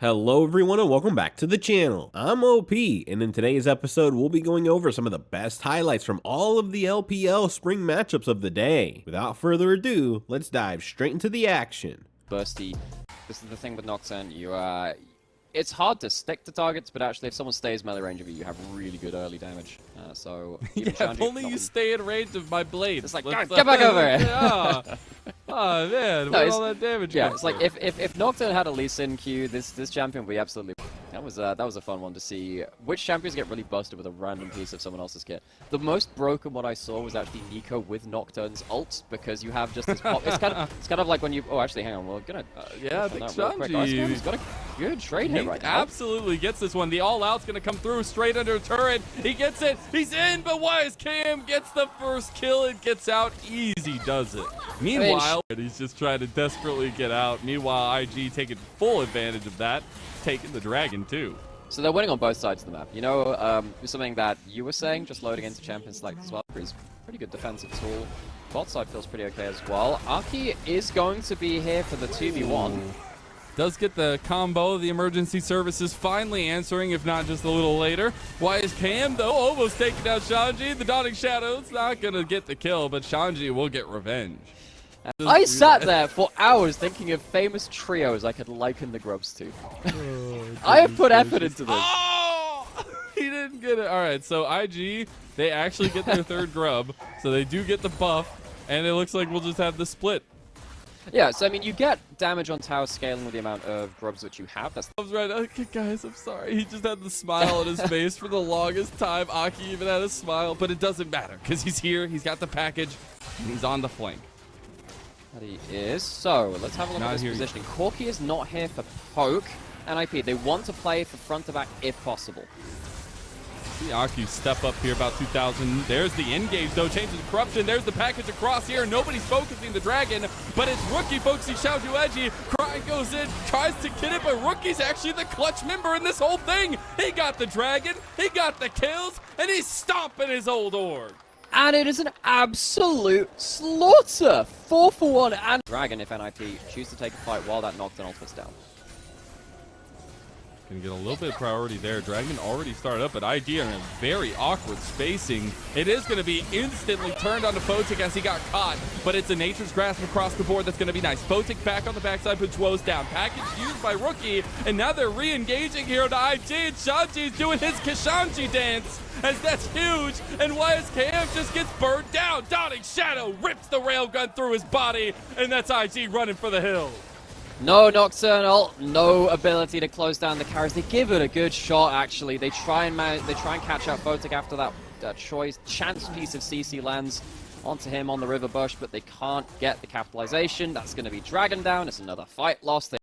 Hello everyone and welcome back to the channel. I'm OP, and in today's episode we'll be going over some of the best highlights from all of the LPL Spring matchups of the day. Without further ado, let's dive straight into the action. Bursty. This is the thing with Nocturne, it's hard to stick to targets, but actually if someone stays melee range of you, you have really good early damage. Yeah, if only you stay in range of my blade. It's like, get back over here! Yeah. Oh man, what all that damage? Yeah, it's like if Nocturne had a Lee Sin Q, this champion would be absolutely. That was a fun one to see. Which champions get really busted with a random piece of someone else's kit? The most broken one I saw was actually Nico with Nocturne's ult, because you have just this pop. It's kind of like when you. Oh, actually, hang on. We're gonna. Yeah, I think He's got a good trade hit right now. Absolutely gets this one. The all-out's gonna come through straight under a turret. He gets it. He's in, but Wise Cam gets the first kill. It gets out easy, does it? Meanwhile, he's just trying to desperately get out. Meanwhile, IG taking full advantage of that, taking the dragon too. So they're winning on both sides of the map. You know, something that you were saying, just loading into champion select as well, is pretty good defensive tool. Bot side feels pretty okay as well. Aki is going to be here for the 2v1. Does get the combo. The emergency services finally answering, if not just a little later. Wise Cam, though, almost taking down Shanji. The Dawning Shadow's not going to get the kill, but Shanji will get revenge. I sat there for hours thinking of famous trios I could liken the Grubs to. I have put effort into this. Oh! He didn't get it. All right, so IG, they actually get their third Grub, so they do get the buff, and it looks like we'll just have the split. Yeah, so I mean, you get damage on tower scaling with the amount of grubs which you have. That's right. Okay, guys, I'm sorry. He just had the smile on his face for the longest time. Aki even had a smile, but it doesn't matter because he's here. He's got the package, and he's on the flank. That he is. So let's have a look at this positioning. Corki is not here for poke and IP. They want to play for front to back if possible. See Aki step up here about 2,000. There's the engage though, changes to corruption. There's the package across here. Nobody's focusing the dragon, but it's Rookie focusing Xiaoju Edgy. Cry goes in, tries to get it, but Rookie's actually the clutch member in this whole thing. He got the dragon, he got the kills, and he's stomping his old org. And it is an absolute slaughter. 4 for 1 and dragon if NIP choose to take a fight while that Nocturne ultimate's down. Gonna get a little bit of priority there. Dragon already started up, but ID are in a very awkward spacing. It is gonna be instantly turned onto Photic as he got caught, but it's a Nature's Grasp across the board that's gonna be nice. Photic back on the backside, puts Woes down. Package used by Rookie, and now they're re-engaging here to IG, and Shanji's doing his Kishanji dance, as that's huge, and YSKF just gets burned down. Dawning Shadow rips the railgun through his body, and that's IG running for the hill. No Nocturnal, no ability to close down the carries. They give it a good shot, actually. They try and catch out Photic after that chance piece of CC lands onto him on the river bush, but they can't get the capitalization. That's going to be dragon down. It's another fight lost.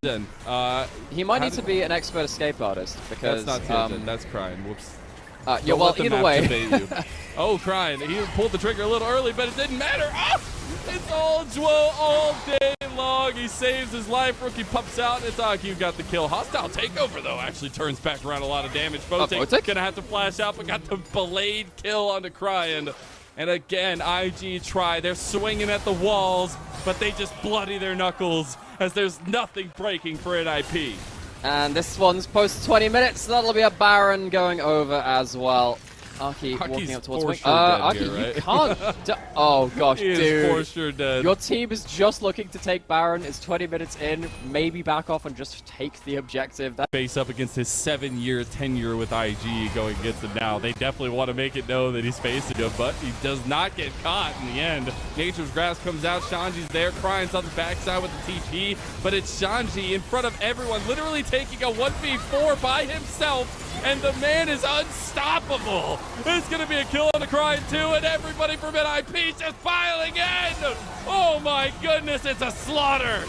He might need to be an expert escape artist, because that's not Tilted, that's Crying. Whoops. Yeah, well, either way. Oh, Crying. He pulled the trigger a little early, but it didn't matter. Oh! It's all Jwo all day long. He saves his life. Rookie pops out. It's Aki who got the kill. Hostile takeover, though, actually turns back around a lot of damage. Photic gonna have to flash out, but got the blade kill onto Crying. And again, IG try. They're swinging at the walls, but they just bloody their knuckles as there's nothing breaking for NIP. And this one's post 20 minutes. So that'll be a Baron going over as well. Aki walking up towards Wing. Aki, here, right? You can't. Oh gosh, he dude. Is for sure dead. Your team is just looking to take Baron. It's 20 minutes in. Maybe back off and just take the objective. Face up against his 7-year tenure with IG going against him now. They definitely want to make it known that he's facing him, but he does not get caught in the end. Nature's Grasp comes out. Shanji's there. Crying's on the backside with the TP, but it's Shanji in front of everyone, literally taking a 1v4 by himself. And the man is unstoppable. It's going to be a kill on the Crying too, and everybody from NIP just piling in. Oh my goodness, it's a slaughter.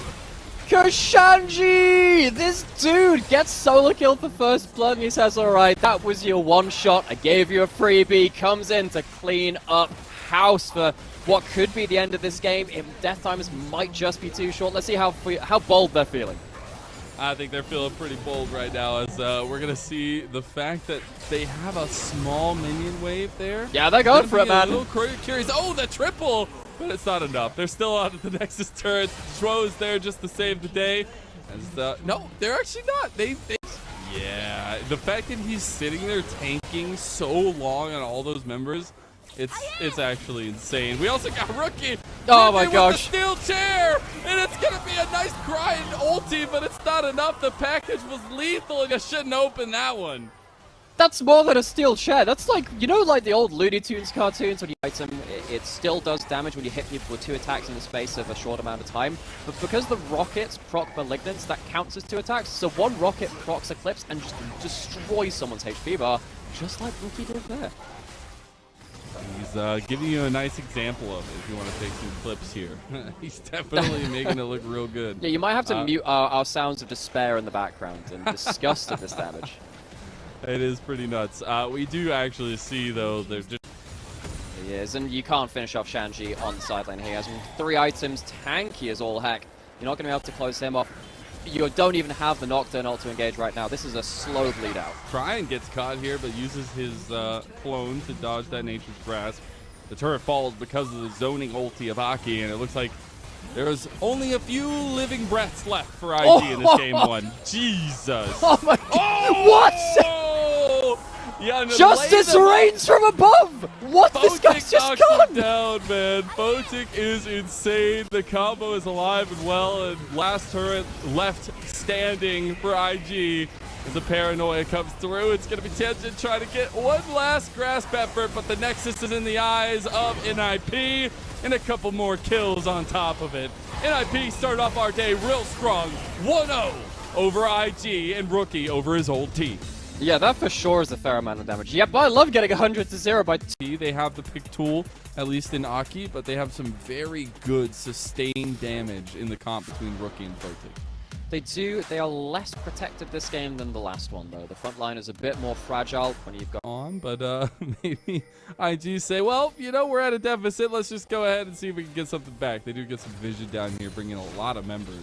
Kishanji! This dude gets solo kill for first blood, and he says, all right, that was your one shot. I gave you a freebie. Comes in to clean up house for what could be the end of this game. Death times might just be too short. Let's see how bold they're feeling. I think they're feeling pretty bold right now, as we're going to see the fact that they have a small minion wave there. Yeah, they're going for it, man. A little curious. Oh, the triple! But it's not enough. They're still on at the Nexus turret. Jwo is there just to save the day. No, they're actually not. They Yeah, the fact that he's sitting there tanking so long on all those members, it's actually insane. We also got Rookie. Oh my Rookie gosh. with the steel chair, and it's gonna be a nice grind ulti, but it's not enough. The package was lethal, and you shouldn't open that one. That's more than a steel chair. That's like, you know, like the old Looney Tunes cartoons when you item, it still does damage when you hit people with 2 attacks in the space of a short amount of time. But because the rockets proc Malignance, that counts as 2 attacks. So 1 rocket procs Eclipse and just destroys someone's HP bar, just like Rookie did there. He's giving you a nice example of it if you want to take some clips here. He's definitely making it look real good. Yeah, you might have to mute our sounds of despair in the background and disgust at this damage. It is pretty nuts. We do actually see, though, there's just... He is, and you can't finish off Shanji on the sideline. He has 3 items, tanky as all heck. You're not going to be able to close him off. You don't even have the Nocturne ult to engage right now. This is a slow bleed out. Cryan gets caught here, but uses his clone to dodge that Nature's Grasp. The turret falls because of the zoning ulti of Aki, and it looks like there's only a few living breaths left for IG in this game 1. Jesus. Oh my god. What? Yeah, Justice reigns from above! What? This guy's just gone! Down, man. Photic is insane. The combo is alive and well, and last turret left standing for IG. As the paranoia comes through, it's going to be Tianjin trying to get one last grasp effort, but the Nexus is in the eyes of NIP, and a couple more kills on top of it. NIP started off our day real strong, 1-0 over IG, and Rookie over his old team. Yeah, that for sure is a fair amount of damage. Yep, I love getting 100-0 by 2. They have the pick tool, at least in Aki, but they have some very good sustained damage in the comp between Rookie and Photic. They do. They are less protected this game than the last one, though. The front line is a bit more fragile when you've got on, but maybe IG say, well, you know, we're at a deficit. Let's just go ahead and see if we can get something back. They do get some vision down here, bringing a lot of members.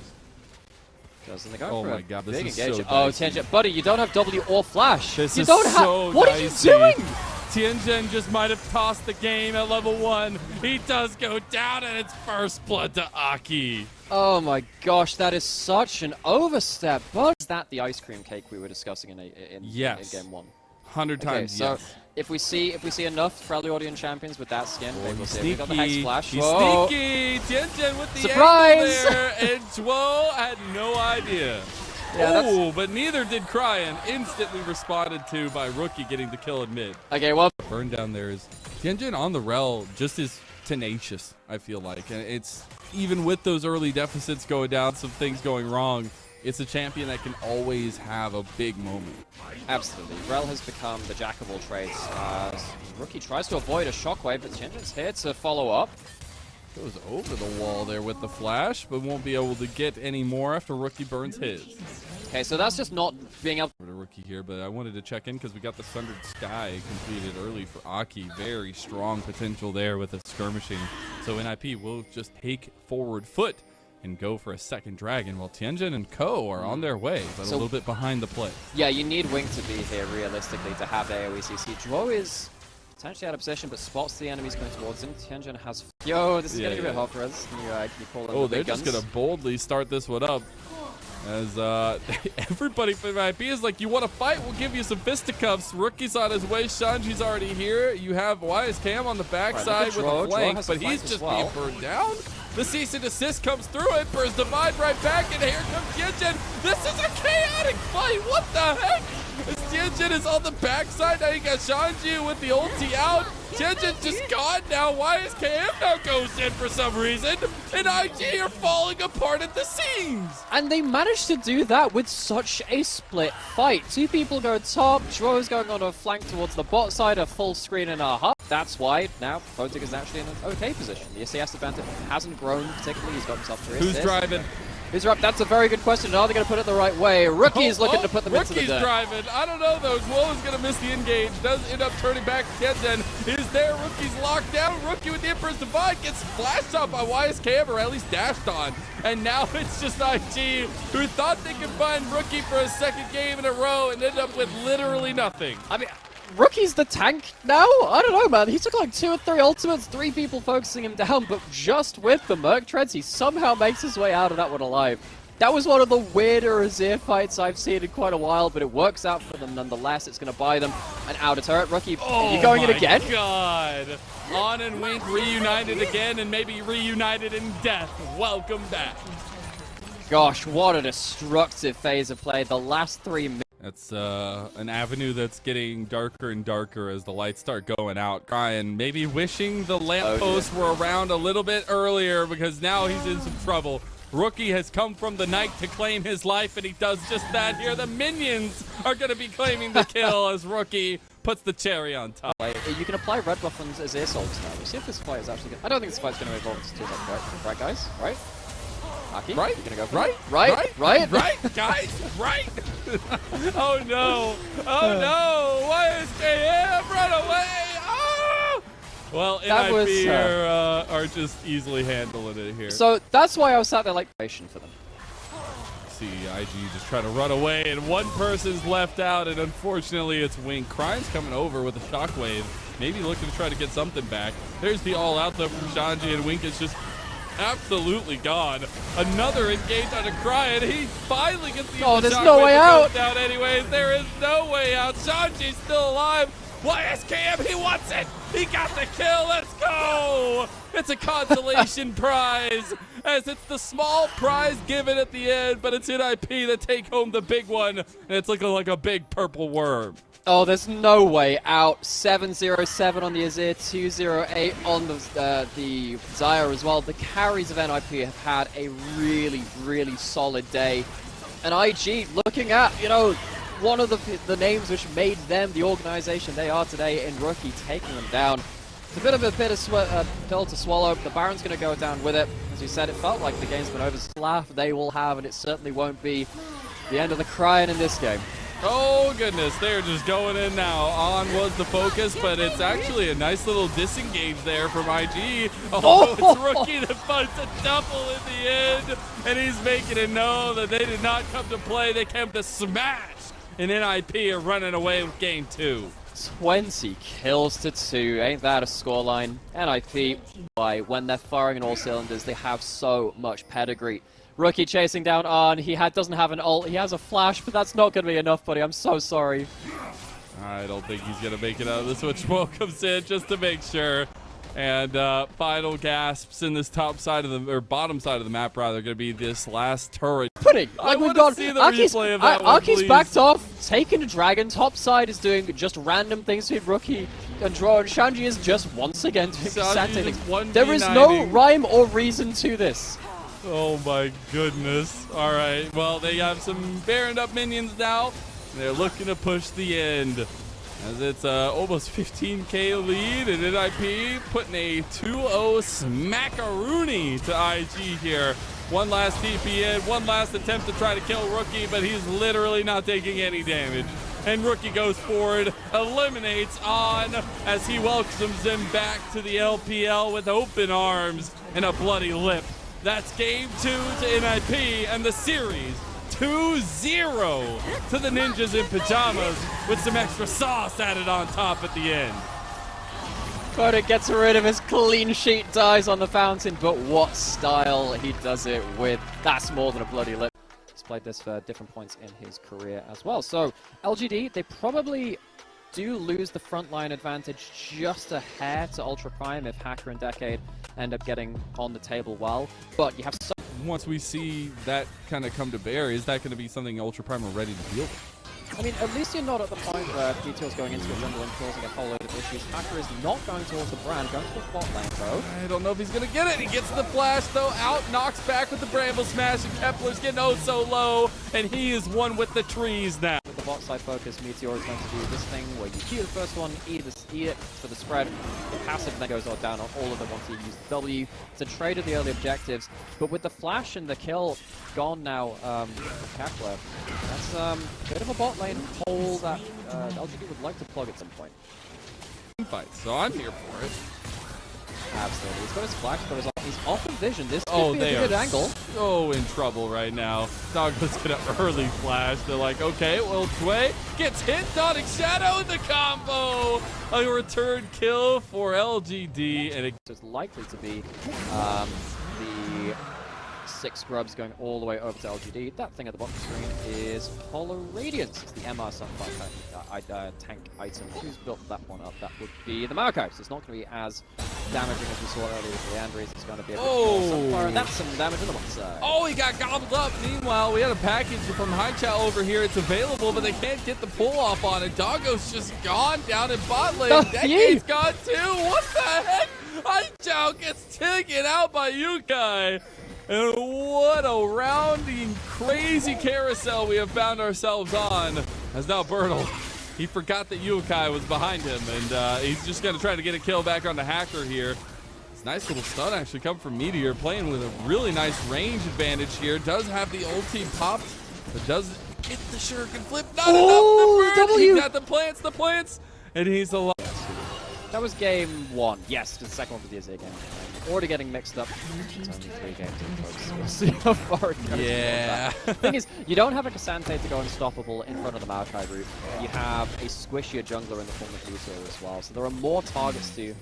Doesn't they go oh for my a god, big this is engagement? so Oh, dicey. Tianjin, buddy, you don't have W or Flash. This you is don't so have. What dicey. are you doing? Tianjin just might have tossed the game at level 1. He does go down, and it's first blood to Aki. Oh my gosh, that is such an overstep. But is that the ice cream cake we were discussing in yes. in game 1? 100 times, so yes. if we see enough Freljordian champions with that skin, maybe we'll see. We've got the Sneaky. Hex Flash. He's Whoa. sneaky. Tianjin with the Surprise! angle there, and Zhuo had no idea. Yeah, oh, but neither did Cryan. Instantly responded to by Rookie getting the kill in mid. Okay, well, Burn down there is Tianjin on the rel, just as tenacious, I feel like. And it's even with those early deficits going down, some things going wrong, it's a champion that can always have a big moment. absolutely. Rel has become the jack of all trades. Rookie tries to avoid a shockwave, but Tianjin's here to follow up. Goes over the wall there with the flash, but won't be able to get any more after Rookie burns his. Okay, so that's just not being able For the Rookie here, but I wanted to check in because we got the Sundered Sky completed early for Aki. Very strong potential there with the skirmishing. So NIP will just take forward foot and go for a second dragon, while Tianjin and Co are on their way, but a little bit behind the play. Yeah, you need Wing to be here realistically to have AoE CC. Zhuo is potentially out of position, but spots the enemies coming towards him. Tianjin has... Yo, this is getting a bit hot for us. Can you call them They're big just guns? going to boldly start this one up. As everybody from IP is like, you want to fight? We'll give you some fisticuffs. Rookie's on his way. Shanji's already here. You have Wise Cam on the backside with a flank, but he's just being burned down. The cease and desist comes through it. Burst Divide right back, and here comes Tianjin. This is a chaotic fight. What the heck? As Tianjin is on the backside, now you got Shanji with the ulti out. Tianjin just gone now. YSKM now goes in for some reason, and IG are falling apart at the seams. And they managed to do that with such a split fight. 2 people go top, Zhuo's going on a flank towards the bot side, a full screen and a hub. That's why now Photic is actually in an okay position. The CS advantage hasn't grown particularly. He's got himself 3 assists. Who's driving? Who's up? That's a very good question. Are they going to put it the right way? Rookie's looking to put them into the Rookie's dirt. driving. I don't know though. Zhuo is going to miss the engage. Does end up turning back. Tianjin is there. Rookie's locked down. Rookie with the Emperor's Divide gets flashed up by YSKM, or at least dashed on. And now it's just IG, who thought they could find Rookie for a second game in a row and ended up with literally nothing. I mean, Rookie's the tank now? I don't know, man. He took like 2 or 3 ultimates, 3 people focusing him down, but just with the Merc Treads, he somehow makes his way out of that one alive. That was one of the weirder Azir fights I've seen in quite a while, but it works out for them nonetheless. It's going to buy them an outer turret. Rookie, are you going in again? Oh my god! On and Wink reunited again, and maybe reunited in death. Welcome back. Gosh, what a destructive phase of play. The last 3 minutes. That's an avenue that's getting darker and darker as the lights start going out. Ryan maybe wishing the lampposts were around a little bit earlier, because now he's in some trouble. Rookie has come from the night to claim his life, and he does just that here. The minions are going to be claiming the kill as Rookie puts the cherry on top. You can apply red buff on Azir Souls now. We'll see if this fight is actually good. I don't think this fight's going to evolve into too much, right, guys? Right? Aki, right? You're gonna go for right? it? Right, guys, right? Oh no! Oh no! Why is KM? Run away! Oh! Well, NIP are just easily handling it here. So that's why I was sat there like patient for them. See IG just trying to run away, and one person's left out, and unfortunately it's Wink. Crying's coming over with a shockwave, maybe looking to try to get something back. There's the all-out though from Shanji, and Wink is just absolutely gone. Another engage on a Cry, and he finally gets the there's no way out. Down anyways. There is no way out. Shanji's still alive. YSKM, he wants it. He got the kill. Let's go. It's a consolation prize, as it's the small prize given at the end, but it's NIP that take home the big one, and it's looking like a big purple worm. Oh, there's no way out. 707 on the Azir, 208 on the Xayah as well. The carries of NIP have had a really, really solid day. And IG looking at, you know, one of the names which made them the organization they are today in Rookie, taking them down. It's a bit of a pill to swallow. The Baron's going to go down with it. As you said, it felt like the game's been over. Laugh they will have, and it certainly won't be the end of the crying in this game. Oh goodness, they're just going in now. On was the focus, but it's actually a nice little disengage there from IG. Oh, it's Rookie that finds a double in the end, and he's making it known that they did not come to play, they came to smash. And NIP are running away with game 2. 20 kills to 2, ain't that a scoreline? NIP, why, when they're firing on all cylinders, they have so much pedigree. Rookie chasing down on, doesn't have an ult, he has a flash, but that's not going to be enough, buddy, I'm so sorry. I don't think he's going to make it out of this one. Schmo comes in just to make sure. And final gasps in this top side of the, or bottom side of the map rather, going to be this last turret. Pudding! Like we've got, see the replay of that one, Aki's please. backed off, taking a dragon, top side is doing just random things with Rookie and Draw, and Shanji is just once again doing Sante things. There is no rhyme or reason to this. Oh my goodness. Alright, well they have some baroned up minions now. They're looking to push the end. As it's almost 15k lead, and NIP putting a 2-0 smackaroony to IG here. One last TP in, one last attempt to try to kill Rookie, but he's literally not taking any damage. And Rookie goes forward, eliminates On as he welcomes him back to the LPL with open arms and a bloody lip. That's game 2 to NIP and the series 2-0 to the Ninjas in Pajamas with some extra sauce added on top at the end. Kodak gets rid of his clean sheet, dies on the fountain, but what style he does it with. That's more than a bloody lip. He's played this for different points in his career as well. So LGD, they probably do lose the frontline advantage just a hair to Ultra Prime if Hacker and Decade end up getting on the table well, but you have so once we see that kind of come to bear, is that going to be something Ultra Prime are ready to deal with? I mean, at least you're not at the point where Detail's going into a jungle and causing a whole load of issues. Hacker is not going towards the Brand, going to the bot lane, though. I don't know if he's going to get it. He gets the flash, though. Out, knocks back with the Bramble Smash, and Kepler's getting oh so low, and he is one with the trees now. With the bot side focus, Meteor is going to do this thing where you Q the first one, E it for the spread. The passive then goes down on all of them once you use the W. It's a trade of the early objectives, but with the flash and the kill gone now for Kepler, that's a bit of a bot lane hole that LGD would like to plug at some point. Fight, so I'm here for it. Absolutely. He's got his flash, he's off of vision. This could be a good angle. So in trouble right now. Dogma's gonna early flash. They're like, okay, well, Tway gets hit. Dotting Shadow in the combo. A return kill for LGD, and it's likely to be the 6 scrubs going all the way over to LGD. That thing at the bottom of the screen is Polar Radiance. It's the MR Sunfire tank item. Who's built that one up? That would be the Maokai. So it's not going to be as damaging as we saw earlier with the Andres. It's going to be a bit more Sunfire, and that's some damage on the one side. Oh, he got gobbled up. Meanwhile, we had a package from Haichao over here. It's available, but they can't get the pull off on it. Doggo's just gone down in bot lane. Decade's gone too. What the heck? Haichao gets taken out by Yukai. And what a rounding, crazy carousel we have found ourselves on. As now Bertle, he forgot that Yukai was behind him, and he's just going to try to get a kill back on the Hacker here. It's nice little stun actually come from Meteor, playing with a really nice range advantage here. Does have the ulti popped, but does get the shuriken flip. Not enough to burn. He's got the plants, and he's alive. That was game 1. Yes, the second one was the Azir game. Already getting mixed up. It's only 3 games in, folks. We'll see how far it goes. Yeah. The thing is, you don't have a Cassante to go unstoppable in front of the Maokai route. You have a squishier jungler in the form of Meteor as well. So there are more targets to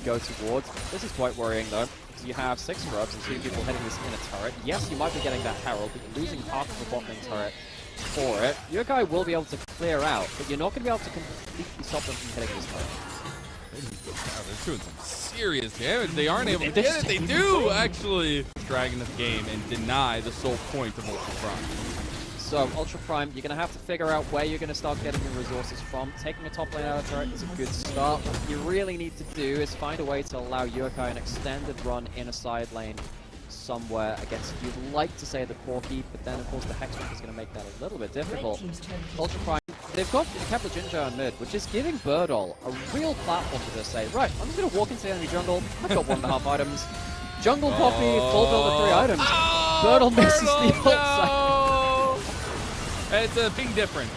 go towards. This is quite worrying though, because you have 6 scrubs and 2 people hitting this in a turret. Yes, you might be getting that Herald, but you're losing half of the bot lane turret for it. Yukai will be able to clear out, but you're not going to be able to completely stop them from hitting this turret. Wow, they're doing some serious damage. They aren't able to get it. They do, actually. Dragon this game and deny the sole point of Ultra Prime. So, Ultra Prime, you're going to have to figure out where you're going to start getting your resources from. Taking a top lane out of turret is a good start. What you really need to do is find a way to allow Yukai an extended run in a side lane somewhere against, you'd like to say, the Corki, but then, of course, the Hextech is going to make that a little bit difficult. Ultra Prime, they've got Kepler Ginger on mid, which is giving Birdol a real platform to just say, right, I'm just going to walk into the enemy jungle, I've got 1.5 items, jungle copy, full build of 3 items. Birdol misses the ult side. It's a ping difference,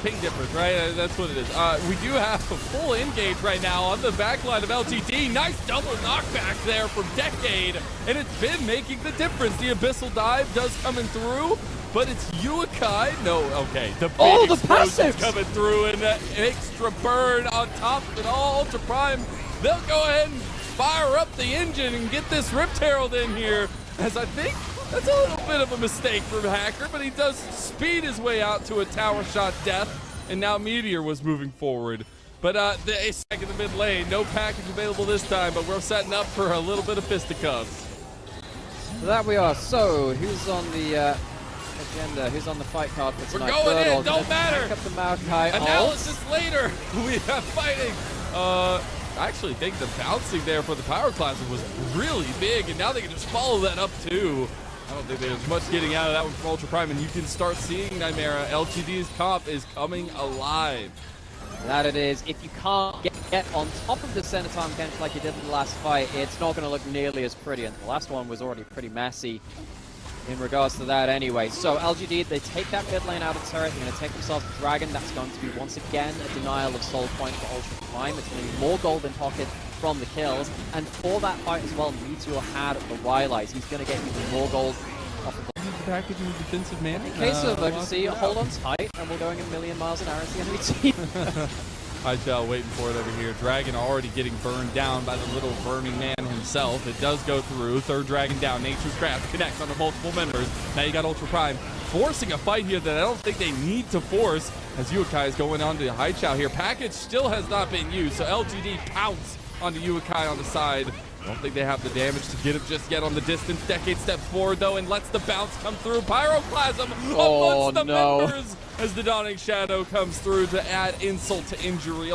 right? That's what it is. We do have a full engage right now on the backline of LGD. Nice double knockback there from Decade, and it's been making the difference. The Abyssal Dive does coming through, but it's Yukai. No, okay. The big explosion's coming through, and that extra burn on top of it all. Ultra Prime, they'll go ahead and fire up the engine and get this Rift Herald in here, as I think that's a little bit of a mistake from Hacker, but he does speed his way out to a tower shot death, and now Meteor was moving forward. But the ASAC in the mid lane, no package available this time, but we're setting up for a little bit of fisticuffs. So that we are. So, who's on the agenda? Who's on the fight card for tonight? We're going in, don't matter. Up the Maokai Analysis later. We have fighting. I actually think the bouncing there for the Power Classic was really big, and now they can just follow that up too. I don't think there's much getting out of that one from Ultra Prime, and you can start seeing Nymera. LGD's comp is coming alive. That it is. If you can't get on top of the center time bench like you did in the last fight, it's not going to look nearly as pretty, and the last one was already pretty messy in regards to that anyway. So LGD, they take that mid lane out of turret, they're going to take themselves a dragon. That's going to be once again a denial of soul point for Ultra Prime. It's going to be more golden pocket from the kills, and for that fight as well, Meteor had the Rylai's. He's going to get even more gold off of the package in the defensive manner. in case of emergency, hold on tight, and we're going a million miles an hour into the enemy team. Haichao waiting for it over here. Dragon already getting burned down by the little burning man himself. It does go through. Third dragon down. Nature's Grasp connects on the multiple members. Now you got Ultra Prime forcing a fight here that I don't think they need to force, as Yukai is going on to Haichao here. Package still has not been used, so LGD pounce onto Yukai on the side. I don't think they have the damage to get him just yet on the distance. Decade steps forward, though, and lets the bounce come through. Pyroclasm amongst the members as the Dawning Shadow comes through to add insult to injury.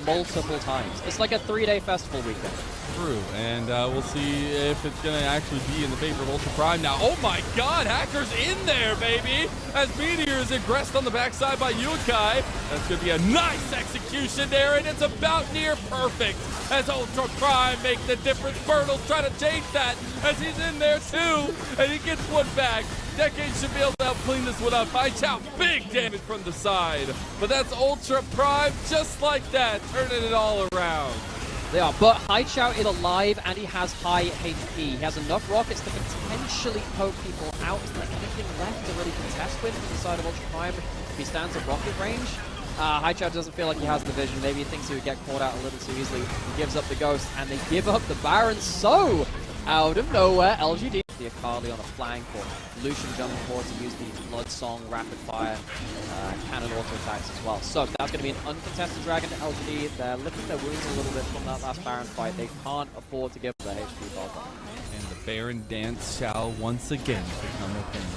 Multiple times. It's like a 3-day festival weekend. True, and we'll see if it's going to actually be in the favor of Ultra Prime now. Oh my god, Hacker's in there, baby! As Meteor is aggressed on the backside by Yukai. That's going to be a nice execution there, and it's about near perfect as Ultra Prime make the difference. Bertle's trying to change that as he's in there too, and he gets one back. Decade should be able to help clean this one up. Haichao, big damage from the side. But that's Ultra Prime, just like that, turning it all around. They are, but Haichao is alive and he has high HP. He has enough rockets to potentially poke people out. Is there anything left to really contest with from the side of Ultra Prime if he stands at rocket range? Haichao doesn't feel like he has the vision. Maybe he thinks he would get caught out a little too easily. He gives up the Ghost and they give up the Baron. So, out of nowhere, LGD the Akali on a flank, or Lucian jumping forward to use the Blood Song rapid fire cannon auto attacks as well. So that's going to be an uncontested Dragon to LGD. They're licking their wounds a little bit from that last Baron fight. They can't afford to give the HP ball back. And the Baron dance shall once again become a thing.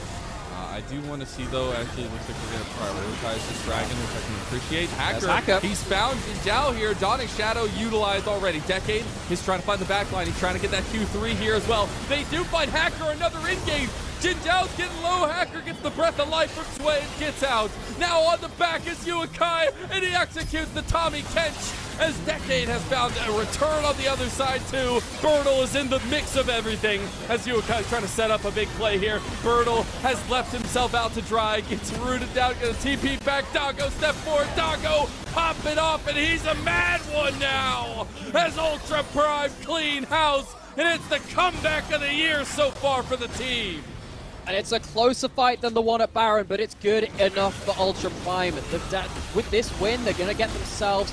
I do want to see, though, actually, it looks like we're going to prioritize this Dragon, which I can appreciate. Hacker, he's found Jinzhao here. Dawning Shadow utilized already. Decade, he's trying to find the backline. He's trying to get that Q3 here as well. They do find Hacker, another engage. Jinzhao's getting low. Hacker gets the breath of life from Sway and gets out. Now on the back is Yukai, and he executes the Tommy Kench as Decade has found a return on the other side too. Bertle is in the mix of everything as Yukai trying to set up a big play here. Bertle has left himself out to dry, gets rooted down, gets a TP back. Doggo step forward, Doggo pop it off, and he's a mad one now as Ultra Prime clean house, and it's the comeback of the year so far for the team. And it's a closer fight than the one at Baron, but it's good enough for Ultra Prime. With this win, they're going to get themselves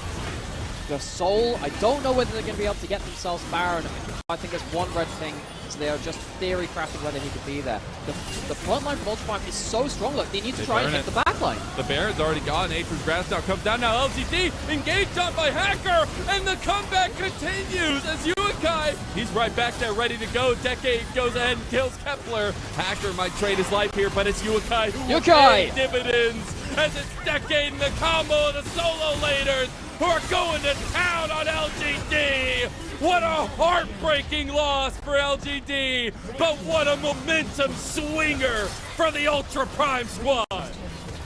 the Soul. I don't know whether they're going to be able to get themselves Baron. I think there's one red thing, so they are just theory crafting whether he could be there. The front line for Ultra Prime is so strong. Look, they need to try and hit the back line. The Baron's already gone. Nature's Grass now comes down. Now LGD engaged on by Hacker, and the comeback continues as Yukai, he's right back there ready to go. Decade goes ahead and kills Kepler. Hacker might trade his life here, but it's Yukai who will pay dividends as it's Decade and the combo of the solo laders who are going to town on LGD. What a heartbreaking loss for LGD, but what a momentum swinger for the Ultra Prime squad.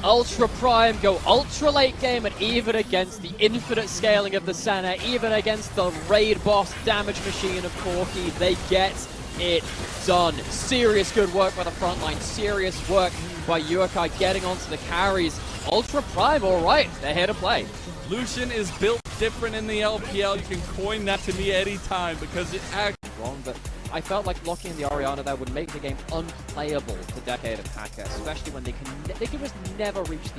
Ultra Prime go ultra late game, and even against the infinite scaling of the Senna, even against the raid boss damage machine of Corki, they get it done. Serious good work by the front line, serious work by Yukai getting onto the carries. Ultra Prime, all right, they're here to play. Lucian is built different in the LPL. You can coin that to me anytime because it acts wrong, but I felt like blocking in the Orianna there would make the game unplayable for Decade and Hacker, especially when they can just never reach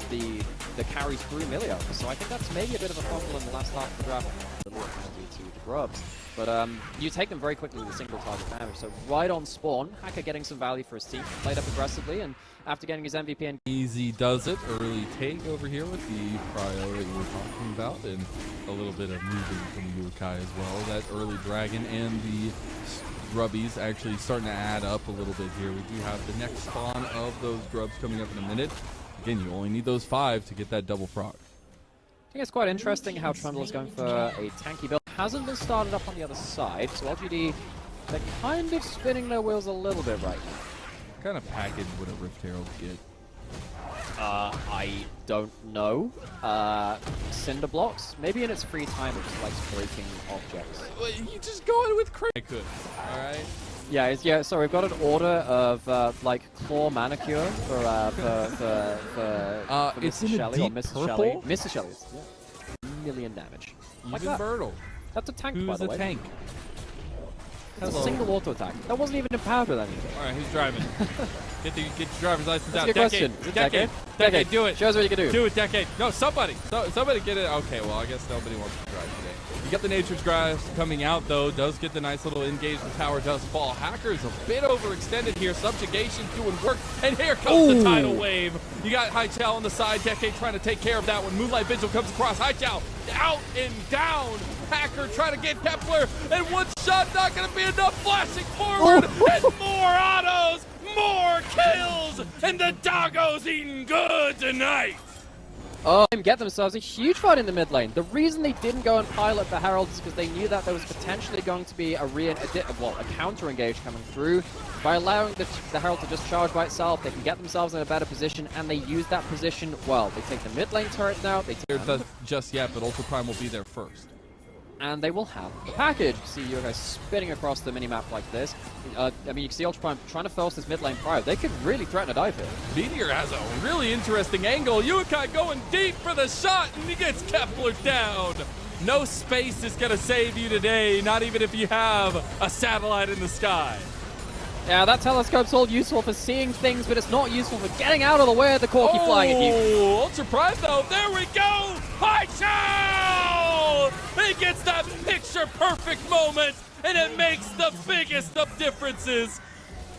the carries through Milio. So I think that's maybe a bit of a fumble in the last half of the draft. A little penalty to the Grubs. But you take them very quickly with a single target damage. So right on spawn, Hacker getting some value for his team, played up aggressively, and after getting his MVP and Easy does it. Early take over here with the priority we're talking about, and a little bit of moving from Yukai as well. That early Dragon and the Grubbies actually starting to add up a little bit here. We do have the next spawn of those Grubs coming up in a minute. Again, you only need those 5 to get that double frog. I think it's quite interesting how Trundle is going for a tanky build. Hasn't been started up on the other side, so LGD, they're kind of spinning their wheels a little bit right now. What kind of package would a Rift Herald get? I don't know. Cinder blocks? Maybe in its free time it just likes breaking objects. Well, you just go in with crit. I could. Alright. Yeah, so we've got an order of like claw manicure for it's Mrs. in a Shelley or deep Mrs. purple? Shelley. Mrs. Shelley. Yeah. $1,000,000 damage. Like Even that. Bertle. That's a tank, Who's by the a way. tank? That's a single auto attack. That wasn't even empowered with anything. Alright, who's driving? Get your driver's license That's out. a good question. Decade, do it. Show us what you can do. Do it, Decade. No, somebody get it. Okay, well, I guess nobody wants to drive today. You get the Nature's Grass coming out, though. Does get the nice little engage. The tower does fall. Hacker's a bit overextended here. Subjugation doing work. And here comes the tidal wave. You got Haichao on the side. Decade trying to take care of that one. Moonlight Vigil comes across. Haichao out and down. Hacker trying to get Kepler. And one shot not going to be enough. Flashing forward. And more autos. More kills. And the Doggo's eating good tonight. Get themselves a huge fight in the mid lane. The reason they didn't go and pilot the Herald is because they knew that there was potentially going to be a counter engage coming through. By allowing the Herald to just charge by itself, they can get themselves in a better position, and they use that position well. They take the mid lane turret now. They take just yet, but Ultra Prime will be there first. And they will have the package. See you guys spinning across the minimap like this. I mean, you can see Ultra Prime trying to force this mid lane prior. They could really threaten a dive here. Meteor has a really interesting angle. Yukai going deep for the shot, and he gets Kepler down. No space is going to save you today, not even if you have a satellite in the sky. Yeah, that telescope's all useful for seeing things, but it's not useful for getting out of the way of the Corki flying at you. Ultra Prime, though. There we go. Haichao! He gets that picture-perfect moment, and it makes the biggest of differences.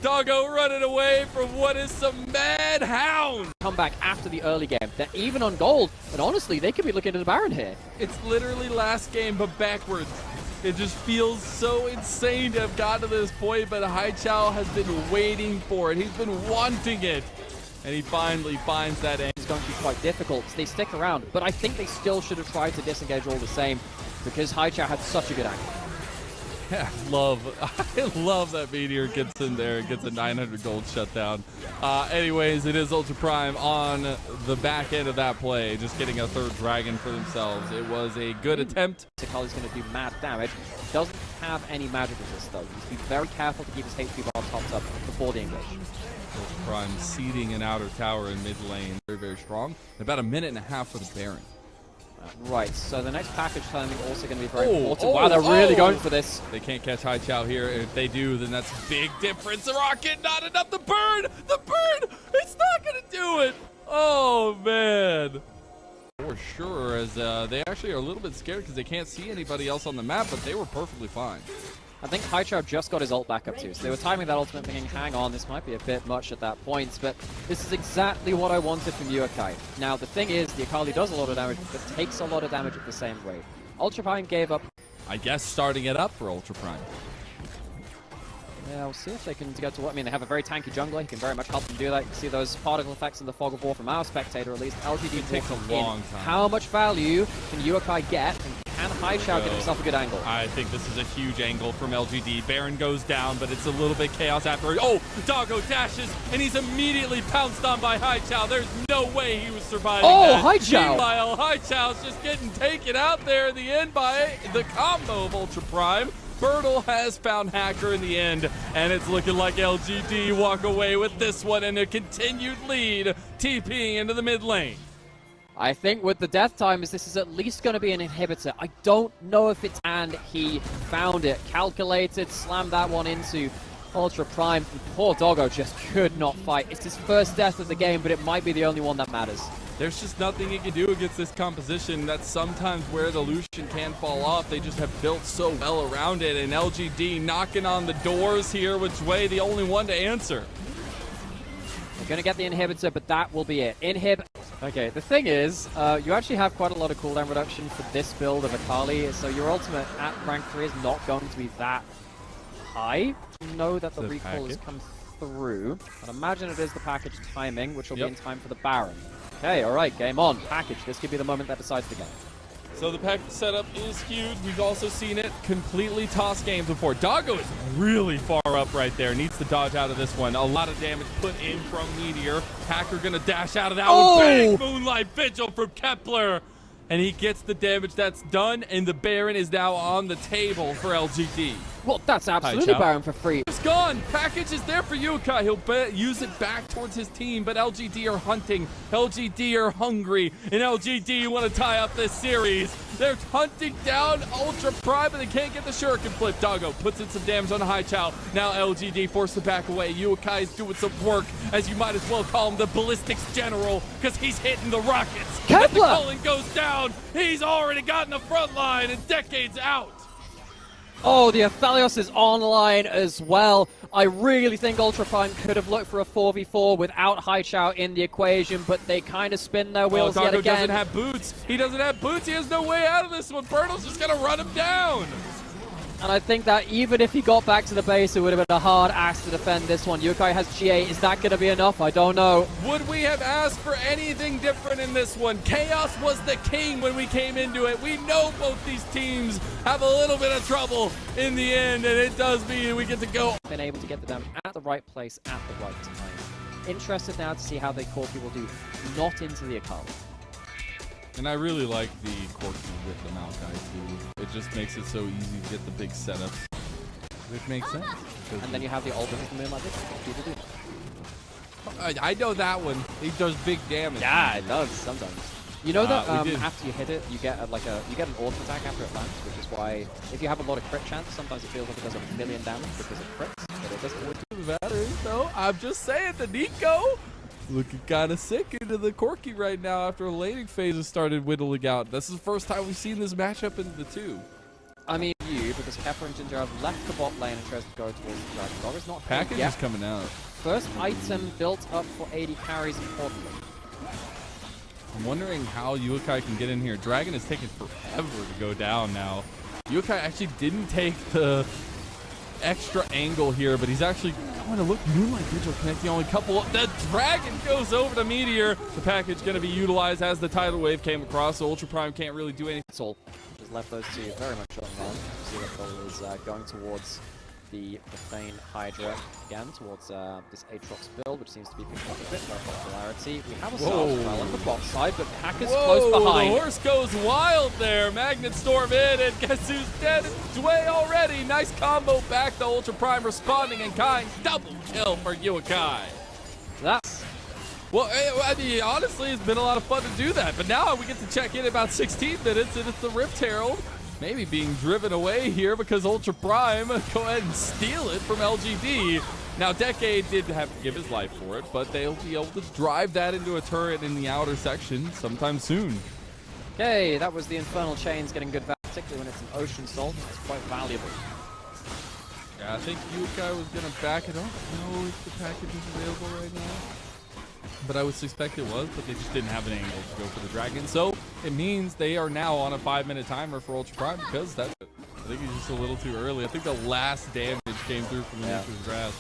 Doggo running away from what is some mad hound. Come back after the early game. They're even on gold, and honestly, they could be looking at the Baron here. It's literally last game, but backwards. It just feels so insane to have gotten to this point, but Haichao has been waiting for it. He's been wanting it, and he finally finds that end. It's going to be quite difficult. They stick around, but I think they still should have tried to disengage all the same because Haichao had such a good angle. Yeah, I love that Meteor gets in there and gets a 900 gold shutdown. Anyways, it is Ultra Prime on the back end of that play, just getting a third dragon for themselves. It was a good attempt. Akali's going to do mad damage. Doesn't have any magic resist though. He's to be very careful to keep his HP bar topped up before the engage. Ultra Prime seeding an outer tower in mid lane. Very, very strong. About a minute and a half for the Baron. Right, so the next package timing also going to be very important. Wow, they're really going for this. They can't catch Haichao here. If they do, then that's a big difference. The rocket, not enough. The burn! The burn! It's not going to do it! Oh, man. For sure, as they actually are a little bit scared because they can't see anybody else on the map, but they were perfectly fine. I think Haichao just got his ult back up too, so they were timing that ultimate thinking, hang on, this might be a bit much at that point, but this is exactly what I wanted from Yukai. Now, the thing is, the Akali does a lot of damage, but takes a lot of damage at the same rate. Ultra Prime gave up. I guess starting it up for Ultra Prime. Yeah, we'll see if they can get to what. I mean, they have a very tanky jungler. He can very much help them do that. You can see those particle effects in the Fog of War from our spectator, at least. LGD takes a long time. How much value can Yukai get? And can Haichao get himself a good angle? I think this is a huge angle from LGD. Baron goes down, but it's a little bit chaos after. Oh, Doggo dashes, and he's immediately pounced on by Haichao. There's no way he was surviving that. Haichao! Meanwhile, Haichao's just getting taken out there in the end by the combo of Ultra Prime. Bertle has found Hacker in the end, and it's looking like LGD walk away with this one and a continued lead, TPing into the mid lane. I think with the death timers, this is at least going to be an inhibitor. I don't know if it's... And he found it. Calculated, slammed that one into Ultra Prime. Poor Doggo just could not fight. It's his first death of the game, but it might be the only one that matters. There's just nothing he can do against this composition. That's sometimes where the Lucian can fall off. They just have built so well around it, and LGD knocking on the doors here, which way the only one to answer. They're going to get the inhibitor, but that will be it. Inhib. Okay, the thing is, you actually have quite a lot of cooldown reduction for this build of Akali, so your ultimate at rank 3 is not going to be that high. You know that the recall has come through. I'd imagine it is the package timing, which will be in time for the Baron. Okay, alright, game on. Package. This could be the moment that decides the game. So the package setup is huge. We've also seen it completely toss games before. Doggo is really far up right there. Needs to dodge out of this one. A lot of damage put in from Meteor. Hacker gonna dash out of that one. Bang! Moonlight Vigil from Kepler. And he gets the damage that's done, and the Baron is now on the table for LGD. Well, that's absolutely Baron for free. It's gone. Package is there for Yukai. He'll use it back towards his team, but LGD are hunting. LGD are hungry, and LGD want to tie up this series. They're hunting down Ultra Prime, but they can't get the Shuriken flip. Doggo puts in some damage on Haichao. Now LGD forced to back away. Yukai is doing some work, as you might as well call him the Ballistics General, because he's hitting the rockets. Kepler! As the Cullen goes down, he's already gotten the front line and decades out. Oh, the Aphelios is online as well. I really think Ultra Prime could have looked for a 4v4 without Haichao in the equation, but they kind of spin their wheels yet again. Doggo doesn't have boots. He doesn't have boots. He has no way out of this one. Bertle's just going to run him down. And I think that even if he got back to the base, it would have been a hard ask to defend this one. Yukai has GA. Is that going to be enough? I don't know. Would we have asked for anything different in this one? Chaos was the king when we came into it. We know both these teams have a little bit of trouble in the end, and it does mean we get to go. Been able to get the damage at the right place at the right time. Interested now to see how the Corki will do. Not into the Akali. And I really like the Corki with the Maokai too. It just makes it so easy to get the big setups. Which makes sense. And then you have the ultimate with the Moonlight Vigil. People do. I know that one. It does big damage. Yeah, it does sometimes. You know that after you hit it, you get an auto attack after it lands, which is why if you have a lot of crit chance, sometimes it feels like it does a million damage because it crits, but it doesn't always do the batteries. No, I'm just saying the Nico. Looking kind of sick into the Corki right now after a laning phase has started whittling out. This is the first time we've seen this matchup in the two. I mean, because Kepler and Ginger have left the bot lane and tries to go towards the Dragon. Dog is not here Package yet. is coming out. First item built up for 80 carries, importantly. I'm wondering how Yukai can get in here. Dragon is taking forever to go down now. Yukai actually didn't take the extra angle here, but he's actually going to look Moonlight Vigil connecting only a couple. The Dragon goes over to Meteor. The package going to be utilized as the tidal wave came across, so Ultra Prime can't really do anything. Soul has left those two very much unknown. See that Soul is going towards the Thane Hydra again, towards this Aatrox build, which seems to be picking up a bit more popularity. We have a Salve well on the bot side, but Hacker's close behind. The horse goes wild there. Magnet Storm in, and guess who's dead? Dway already. Nice combo back. The Ultra Prime responding in kind. Double kill for Yukai. That's... Well, I mean, honestly, it's been a lot of fun to do that, but now we get to check in about 16 minutes, and it's the Rift Herald. Maybe being driven away here because Ultra Prime go ahead and steal it from LGD. Now, Decade did have to give his life for it, but they'll be able to drive that into a turret in the outer section sometime soon. Okay, that was the Infernal Chains getting good value, particularly when it's an Ocean Salt. It's quite valuable. Yeah, I think Yukai was going to back it up. I don't know if the package is available right now, but I would suspect it was, but they just didn't have an angle to go for the Dragon. So it means they are now on a 5-minute timer for Ultra Prime because that's it. I think he's just a little too early. I think the last damage came through from the Nature's Grasp.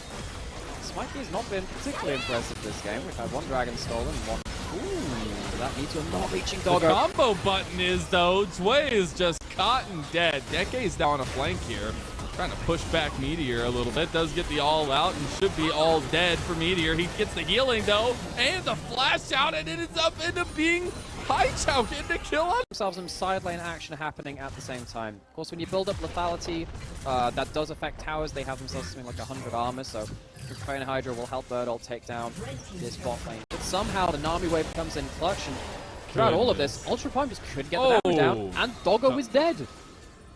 Smikey has not been particularly impressive this game. We've had one Dragon stolen and one... Ooh, that means you're not reaching Doggo. The combo button is, though, Zwei is just caught and dead. Decade's now on a flank here. Trying to push back Meteor a little bit. Does get the all out and should be all dead for Meteor. He gets the healing though, and the flash out, and it ends up being Haichao getting the kill on themselves. Some side lane action happening at the same time. Of course, when you build up lethality, that does affect towers. They have themselves something like 100 armor, so the Crane Hydra will help Birdall take down this bot lane. But somehow the Nami wave comes in clutch, and throughout all of this, Ultra Prime just couldn't get the damage down, and Doggo is dead.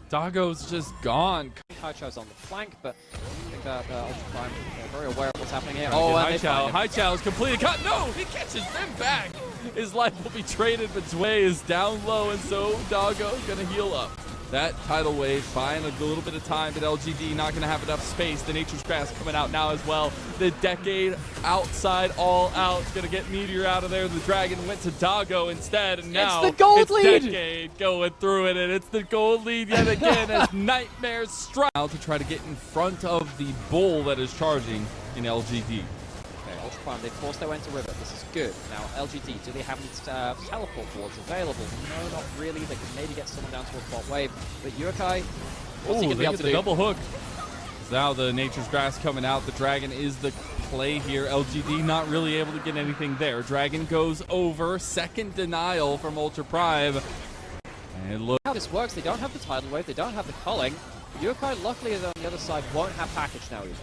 Doggo's just gone. Haichao's on the flank, but I think that Ultra Prime are very aware of what's happening here. Haichao's completely cut. No, he catches them back. His life will be traded, but Zwei is down low, and so Doggo's gonna heal up. That tidal wave buying a little bit of time, but LGD not going to have enough space. The Nature's Grass coming out now as well. The Decade outside, all out. Going to get Meteor out of there. The Dragon went to Doggo instead, and now it's the gold lead. Decade going through it, and it's the gold lead yet again as Nightmares strike out to try to get in front of the bull that is charging in LGD. Ultra Prime, they forced their way into River. This is good. Now, LGD, do they have any teleport boards available? No, not really. They can maybe get someone down towards bot wave. But Yukai, what's he going to be able to do? Double hook. Now the Nature's Grass coming out. The Dragon is the play here. LGD not really able to get anything there. Dragon goes over. Second denial from Ultra Prime. And look how this works. They don't have the tidal wave. They don't have the culling. Yukai, luckily, is on the other side, won't have package now either.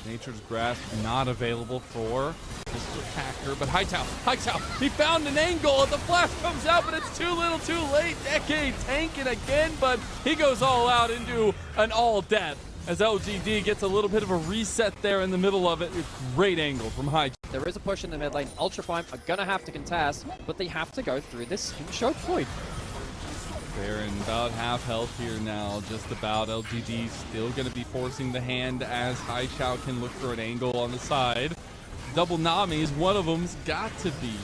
Nature's Grasp not available for Mr. Hacker, but Haichao, he found an angle, and the flash comes out, but it's too little too late. Decade tanking again, but he goes all out into an all death as LGD gets a little bit of a reset there in the middle of it. Great angle from Haichao. There is a push in the mid lane. Ultra Prime are gonna have to contest, but they have to go through this choke point. They're in about half health here now, just about. LGD still going to be forcing the hand as Haichao can look for an angle on the side. Double Namis, one of them's got to be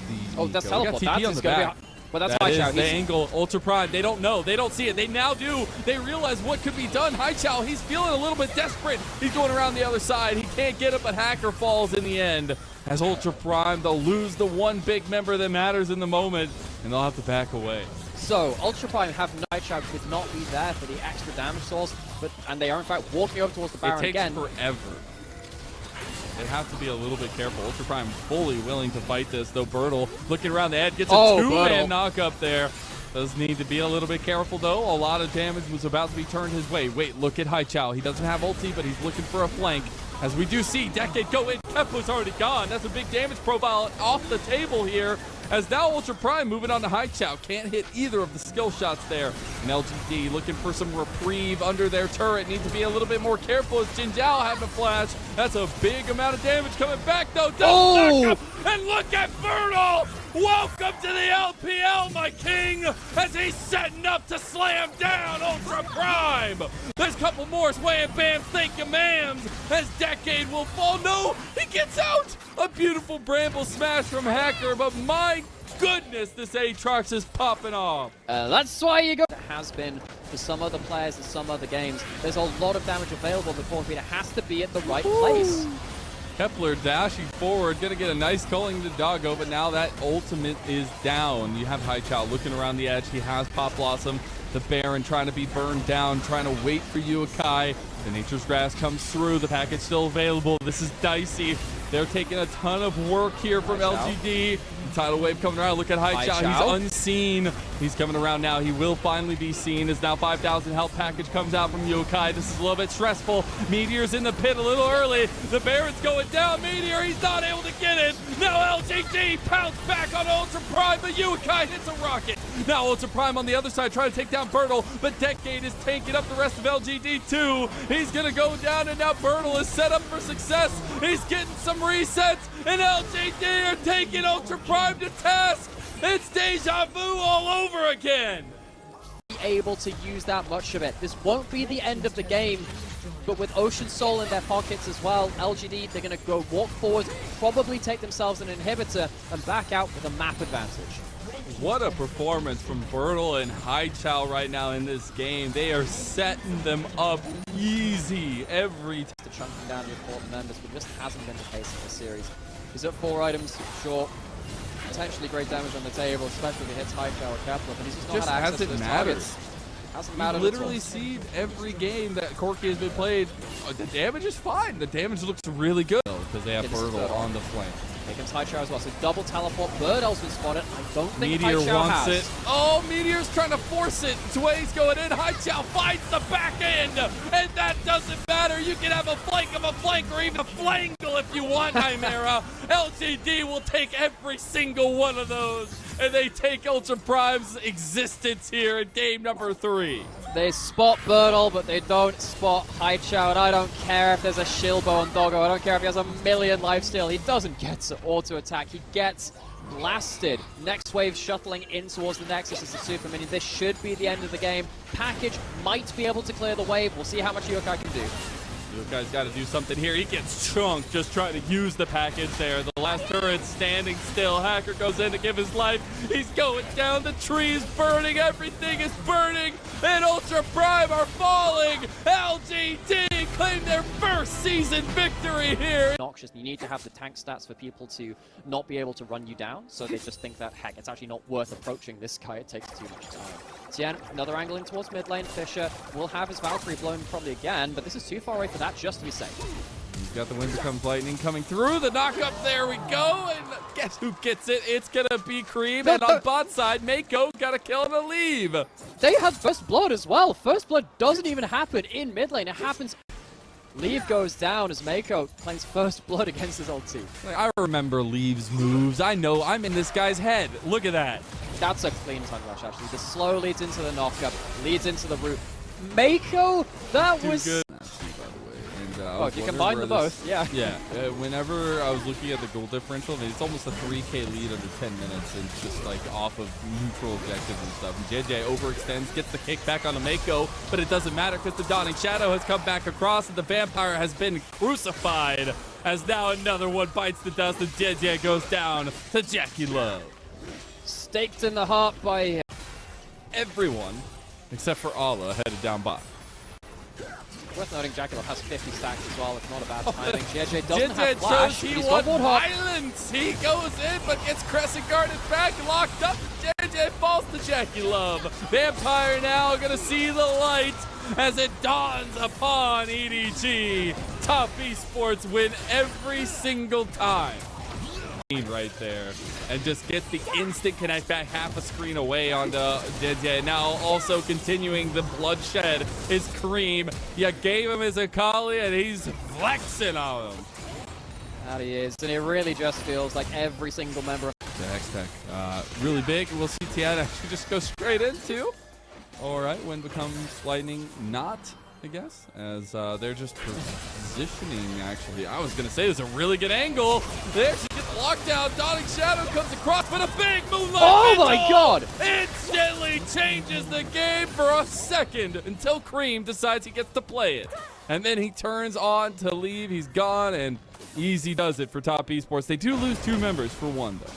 the... Oh, that's teleport. That's on the back. But that's Haichao. Haichao. The angle, Ultra Prime, they don't know. They don't see it. They now do. They realize what could be done. Haichao, he's feeling a little bit desperate. He's going around the other side. He can't get it, but Hacker falls in the end. As Ultra Prime, they'll lose the one big member that matters in the moment, and they'll have to back away. So, Ultra Prime have Haichao could not be there for the extra damage source, and they are in fact walking over towards the Baron again. It takes forever. They have to be a little bit careful. Ultra Prime fully willing to fight this, though Birdall looking around the head, gets a two-man knock up there. Does need to be a little bit careful, though. A lot of damage was about to be turned his way. Wait, look at Haichao. He doesn't have ulti, but he's looking for a flank. As we do see Decade go in, Kepler's already gone. That's a big damage profile off the table here. As now Ultra Prime moving on to Haichao. Can't hit either of the skill shots there. And LGD looking for some reprieve under their turret. Need to be a little bit more careful as Jin Zhao having a flash. That's a big amount of damage coming back though. And look at Birdall Welcome to the LPL, my king, as he's setting up to slam down Ultra Prime. There's a couple more wham bam thank you ma'ams as Decade will fall. No, he gets out. A beautiful Bramble smash from Hacker, but my goodness, this Aatrox is popping off. That's why you go. It has been for some other players in some other games. There's a lot of damage available. The core feeder has to be at the right place. Kepler dashing forward, gonna get a nice culling to Doggo, but now that ultimate is down. You have Haichao looking around the edge. He has Pop Blossom. The Baron trying to be burned down, trying to wait for Yukai. The Nature's Grass comes through. The package still available. This is dicey. They're taking a ton of work here from LGD. Tidal wave coming around. Look at Haichao. He's unseen. He's coming around now. He will finally be seen as now 5,000 health package comes out from Yukai. This is a little bit stressful. Meteor's in the pit a little early. The Baron's going down. Meteor, he's not able to get it. Now LGD pounce back on Ultra Prime, but Yukai hits a rocket. Now Ultra Prime on the other side trying to take down Bertle, but Decade is tanking up the rest of LGD too. He's going to go down, and now Bertle is set up for success. He's getting some resets, and LGD are taking Ultra Prime to task. It's deja vu all over again. Able to use that much of it. This won't be the end of the game, but with Ocean Soul in their pockets as well, LGD, they're going to go walk forward, probably take themselves an inhibitor, and back out with a map advantage. What a performance from Bertle and Haichao right now in this game. They are setting them up easy every time. To chunking down the important members, but just hasn't been the case in this series. He's at 4 items, sure. Potentially great damage on the table, especially if he hits Haichao or Kepler, but he's just not had access to his targets. Hasn't mattered. You literally see every game that Corki has been played. The damage is fine. The damage looks really good because they have Bertle on the flank. Here comes Haichao as well, so double teleport. Bird else been spotted. I don't think Meteor Haichao wants has. it. Oh, Meteor's trying to force it. Sway's going in. Haichao finds the back end, and that doesn't matter. You can have a flank of a flank or even a flangle if you want, Chimera. LGD will take every single one of those, and they take Ultra Prime's existence here in game number 3. They spot Bertle, but they don't spot Haichao, and I don't care if there's a Shilbo on Doggo. I don't care if he has a million lifesteal. He does't get to auto-attack. He gets blasted. Next wave shuttling in towards the Nexus as the super minion. This should be the end of the game. Package might be able to clear the wave. We'll see how much Yukai can do. Yukai's got to do something here. He gets chunked just trying to use the package there. The last turret standing still. Hacker goes in to give his life. He's going down. The trees burning. Everything is burning. And Ultra Prime are falling. LGD claim their first season victory here. Noxious, you need to have the tank stats for people to not be able to run you down. So they just think that, heck, it's actually not worth approaching this guy. It takes too much time. Tien, another angle in towards mid lane. Fisher will have his Valkyrie blown probably again, but this is too far away for that just to be safe. He's got the Wind Becomes Lightning coming through. The knockup, there we go. And guess who gets it? It's going to be Cream. And on bot side, Mako got a kill and a leave. They have First Blood as well. First Blood doesn't even happen in mid lane. It happens. Leave goes down as Mako claims First Blood against his old team. I remember Leave's moves. I know I'm in this guy's head. Look at that. That's a clean tongue rush, actually. The slow leads into the knockup, leads into the root. Mako, that was... Good. Oh, if you combine them both, yeah. Yeah, whenever I was looking at the goal differential, it's almost a 3K lead under 10 minutes and just like off of neutral objectives and stuff. And JJ overextends, gets the kick back on the Mako, but it doesn't matter because the Dawning Shadow has come back across and the Vampire has been crucified as now another one bites the dust and JJ goes down to Jackie Love. Staked in the heart by everyone except for Allah headed down bot. Worth noting, Jackie Love has 50 stacks as well. It's not a bad timing. JJ doesn't have JJ flash. shows he He's wants got Warthog. violence. He goes in, but gets Crescent Guarded back, locked up. JJ falls to Jackie Love. Vampire now gonna see the light as it dawns upon EDG. Top esports win every single time. Right there, and just gets the instant connect back half a screen away onto JJ. Now also continuing the bloodshed is Kareem. You gave him his Akali and he's flexing on him. That he is, and it really just feels like every single member of The X-Tech, really big. We'll see Tian actually just go straight into. All right, when becomes lightning, not I guess, as they're just positioning, actually. I was going to say there's a really good angle. There she gets locked down. Dawning Shadow comes across, but a big moonlight. Oh my god! Instantly changes the game for a second until Cream decides he gets to play it. And then he turns on to leave. He's gone, and easy does it for Top Esports. They do lose 2 members for 1, though.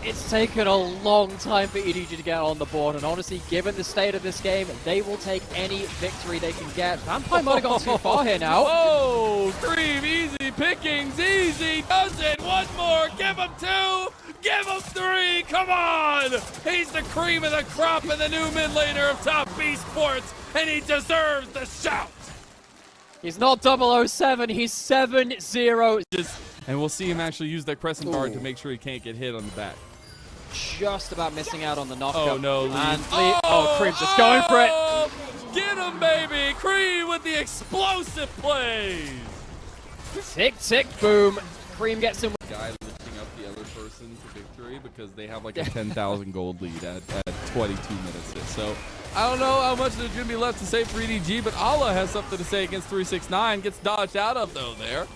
It's taken a long time for EDG to get on the board, and honestly, given the state of this game, they will take any victory they can get. Vampire might have gone too far here now. Oh, Cream, easy pickings, easy does it. 1 more, give him 2, give him 3, come on. He's the cream of the crop and the new mid laner of Top Esports, and he deserves the shout. He's not 007, he's 7-0. And we'll see him actually use that crescent guard to make sure he can't get hit on the back. Just about missing out on the knockup. Oh no, and Cream's just going for it. Get him, baby! Cream with the explosive plays. Tick, tick, boom. Cream gets him. Guy lifting up the other person to victory because they have like a 10,000 gold lead at 22 minutes in. So I don't know how much there's going to be left to say for EDG, but Allah has something to say against 369. Gets dodged out of, though, there.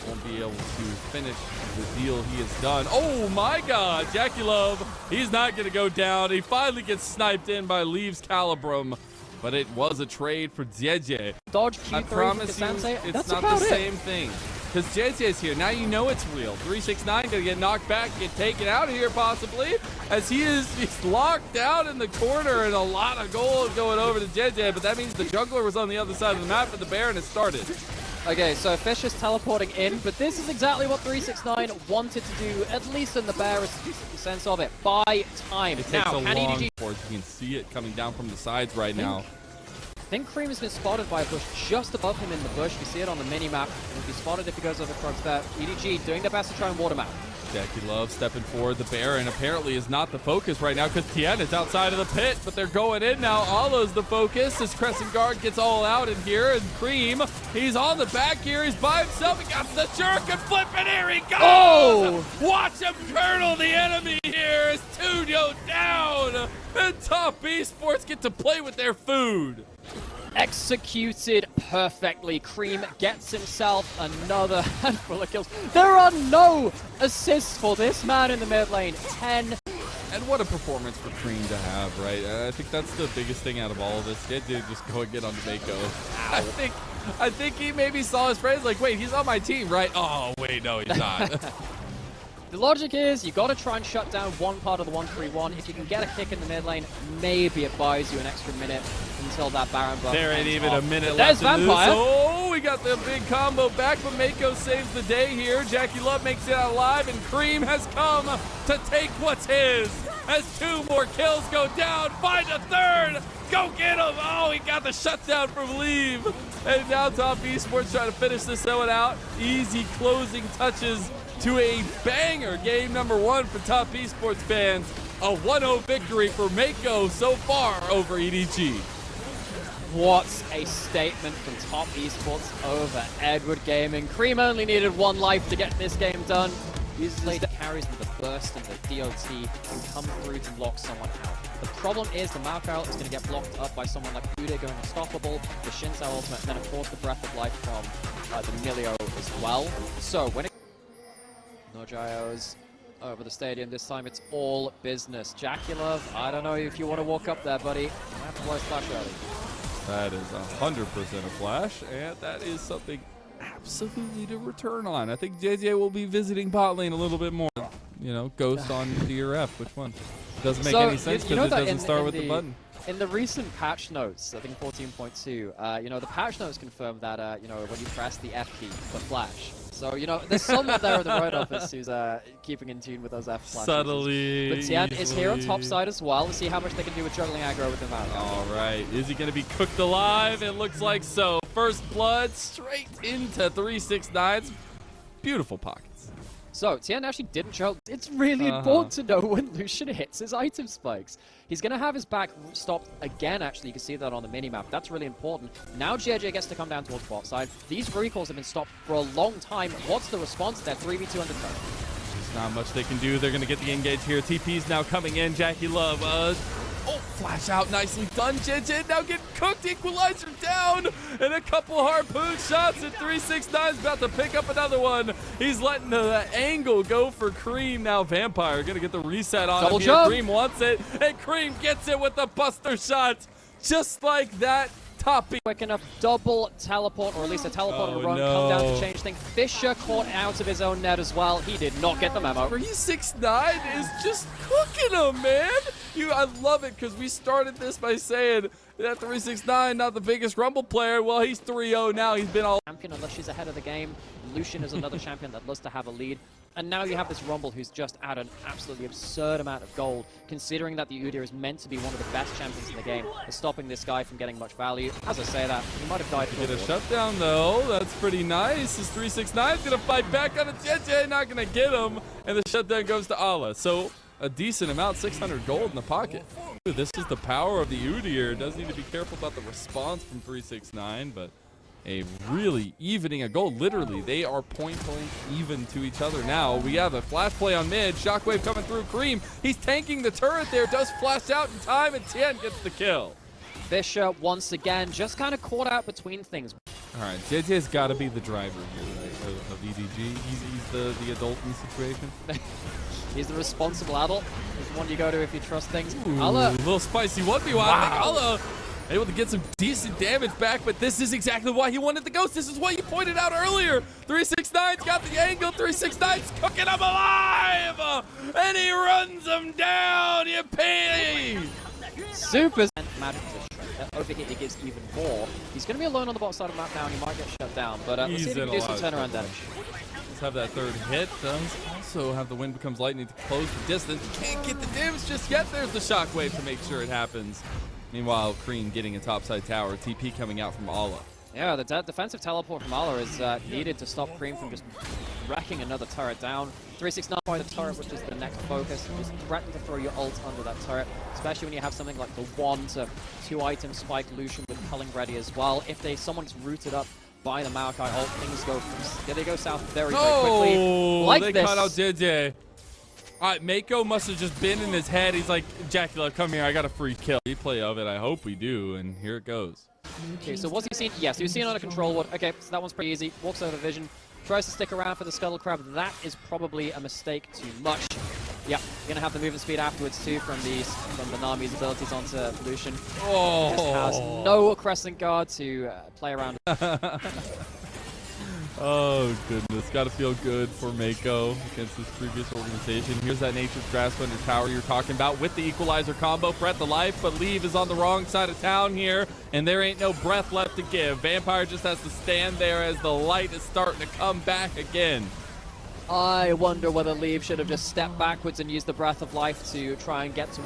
Won't be able to finish the deal he has done. Oh my god, Jackie Love, he's not going to go down. He finally gets sniped in by Leaves Calibrum, but it was a trade for JJ. Dodge Q3 I promise you, it's That's not about the it. same thing. Because JJ's here. Now you know it's real. 369 going to get knocked back, get taken out of here possibly, as he's locked down in the corner, and a lot of gold going over to JJ, but that means the jungler was on the other side of the map, and the Baron has started. Okay, so Fish is teleporting in, but this is exactly what 369 wanted to do, at least in the barest sense of it. Buy time. It takes now, a can long EDG... force. You can see it coming down from the sides right now. I think Cream has been spotted by a bush just above him in the bush. You see it on the mini-map. He'll be spotted if he goes over Krugs there. EDG doing their best to try and water map. Jackie Love stepping forward. The Baron apparently is not the focus right now because Tien is outside of the pit, but they're going in now. Allah's the focus as Crescent Guard gets all out in here, and Cream, he's on the back here. He's by himself. He got the jerk and flip, and here he goes! Oh! Watch him curdle the enemy here as 2 go down, and Top Esports get to play with their food. Executed perfectly. Cream gets himself another handful of kills. There are no assists for this man in the mid lane. 10. And what a performance for Cream to have, right? I think that's the biggest thing out of all of this. Did just go and get on Mako. I think he maybe saw his friends like, wait, he's on my team, right? Oh, wait, no, he's not. The logic is you got to try and shut down one part of the 1-3-1. If you can get a kick in the mid lane, maybe it buys you an extra minute until that Baron buff. There ain't even off. a minute There's left. Vampire. Oh, we got the big combo back, but Mako saves the day here. Jackie Love makes it out alive, and Cream has come to take what's his. As 2 more kills go down, find a 3rd. Go get him! Oh, he got the shutdown from Leave. And now Top Esports trying to finish this one out. Easy closing touches to a banger game number 1 for Top Esports fans. A 1-0 victory for Mako so far over EDG. What a statement from Top Esports over Edward Gaming. Cream only needed 1 life to get this game done. Uses the carries with the burst and the DOT and come through to lock someone out. The problem is the Malcarol is going to get blocked up by someone like Ude going unstoppable, the Shinsao ultimate, and then of course the Breath of Life from the Milio as well. So when it... No Gyos over the stadium this time, it's all business. Jackie Love, I don't know if you want to walk up there, buddy. You have to play Splash early. That is 100% a flash, and that is something absolutely to return on. I think JJ will be visiting bot lane a little bit more. You know, Ghost on D or F, which one? Doesn't make any sense because it doesn't start with the button. In the recent patch notes, I think 14.2, you know, the patch notes confirm that, you know, when you press the F key for flash. So, you know, there's someone there in the road office who's keeping in tune with those F flashes. Subtly. But Tien is here on top side as well. Let's see how much they can do with juggling aggro with the Mount. All right. Is he going to be cooked alive? It looks like so. First blood straight into 369's beautiful pockets. So, Tien actually didn't show. It's really important to know when Lucian hits his item spikes. He's going to have his back stopped again, actually. You can see that on the minimap. That's really important. Now JJ gets to come down towards bot side. These recalls have been stopped for a long time. What's the response there? 3v2 under turn. There's not much they can do. They're going to get the engage here. TP's now coming in. Jackie Love. Oh, flash out, nicely done. JJ now getting cooked, equalizer down, and a couple harpoon shots, and 369 is about to pick up another one. He's letting the angle go for Cream. Now Vampire gonna get the reset on him here. Cream wants it, and Cream gets it with the buster shot. Just like that. Quick enough double teleport, or at least a teleport and a run come down to change things. Fisher caught out of his own net as well. He did not get the memo. 369 is just cooking him, man. I love it because we started this by saying that 369 not the biggest Rumble player. Well, he's 3-0 now. He's been all champion unless she's ahead of the game. Lucian is another champion that loves to have a lead. And now you have this Rumble who's just at an absolutely absurd amount of gold, considering that the Udyr is meant to be one of the best champions in the game, is stopping this guy from getting much value. As I say that, he might have died for get a shutdown though. That's pretty nice. Is 369 gonna fight back on a JJ, not gonna get him, and the shutdown goes to Allah. So a decent amount, 600 gold in the pocket. This is the power of the Udyr. Does need to be careful about the response from 369, but a really evening a goal. Literally, they are point blank even to each other now. We have a flash play on mid. Shockwave coming through. Cream, he's tanking the turret there. Does flash out in time, and Tien gets the kill. Fisher, once again, just kind of caught out between things. All right, JJ's got to be the driver here of EDG. He's the adult in the situation. He's the responsible adult. He's the one you go to if you trust things. Ooh, a little spicy 1v1. Wow. Allah able to get some decent damage back, but this is exactly why he wanted the ghost. This is what you pointed out earlier. 369's got the angle. 369's cooking him alive, and he runs him down. You pay. Super magic position. Over here, it gives even more. He's going to be alone on the bottom side of the map now, and he might get shut down. But let's see if he can do some turnaround damage. Let's have that third hit. Does also have the wind becomes lightning to close the distance. Can't get the damage just yet. There's the shockwave to make sure it happens. Meanwhile, Cream getting a topside tower. TP coming out from Allah. Yeah, the defensive teleport from Allah is needed to stop Cream from just wrecking another turret down. 369 by the turret, which is the next focus. Just threaten to throw your ult under that turret, especially when you have something like the 1 to 2 item spike Lucian with culling ready as well. If someone's rooted up by the Maokai ult, things go south very quickly. Like they this. cut out JJ. All right, Mako must have just been in his head. He's like, Jackie Love, come here. I got a free kill. Replay of it. I hope we do. And here it goes. Okay, so was he seen? Yes, he was seen on a control ward. Okay, so that one's pretty easy. Walks over vision. Tries to stick around for the Scuttle Crab. That is probably a mistake too much. Yeah, you're gonna have the movement speed afterwards too from the Nami's abilities onto Lucian. Oh, just has no Crescent Guard to play around. Oh goodness, gotta feel good for Mako against this previous organization. Here's that Nature's Grasp under tower you're talking about with the equalizer combo. Fret the life, but Leave is on the wrong side of town here, and there ain't no breath left to give. Vampire just has to stand there as the light is starting to come back again. I wonder whether Leave should have just stepped backwards and used the Breath of Life to try and get to.